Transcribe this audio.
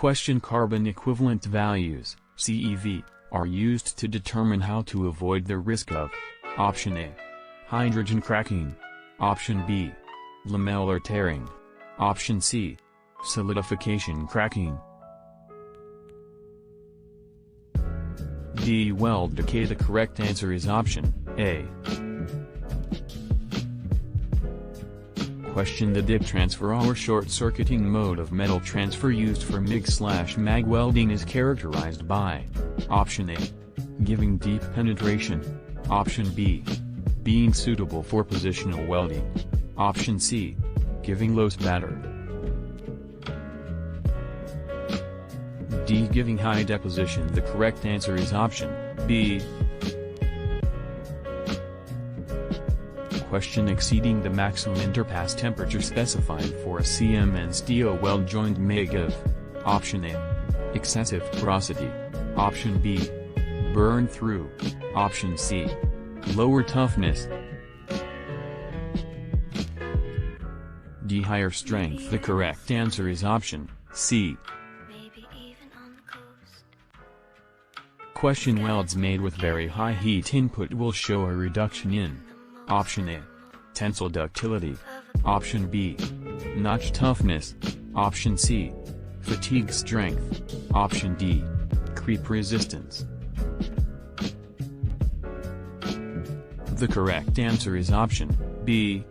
Question. Carbon equivalent values, CEV, are used to determine how to avoid the risk of Option A. Hydrogen cracking. Option B. Lamellar tearing. Option C. Solidification cracking. D. Weld decay. The correct answer is option A. Question. The dip transfer or short-circuiting mode of metal transfer used for MIG/MAG welding is characterized by Option A. Giving deep penetration. Option B. Being suitable for positional welding. Option C. Giving low spatter. D. Giving high deposition. The correct answer is option B. Question. Exceeding the maximum interpass temperature specified for a CMN steel weld joint may give Option A. Excessive porosity. Option B. Burn through. Option C. Lower toughness. D. Higher strength. The correct answer is option C. Question. Welds made with very high heat input will show a reduction in Option A. Tensile ductility. Option B. Notch toughness. Option C. Fatigue strength. Option D. Creep resistance. The correct answer is option B.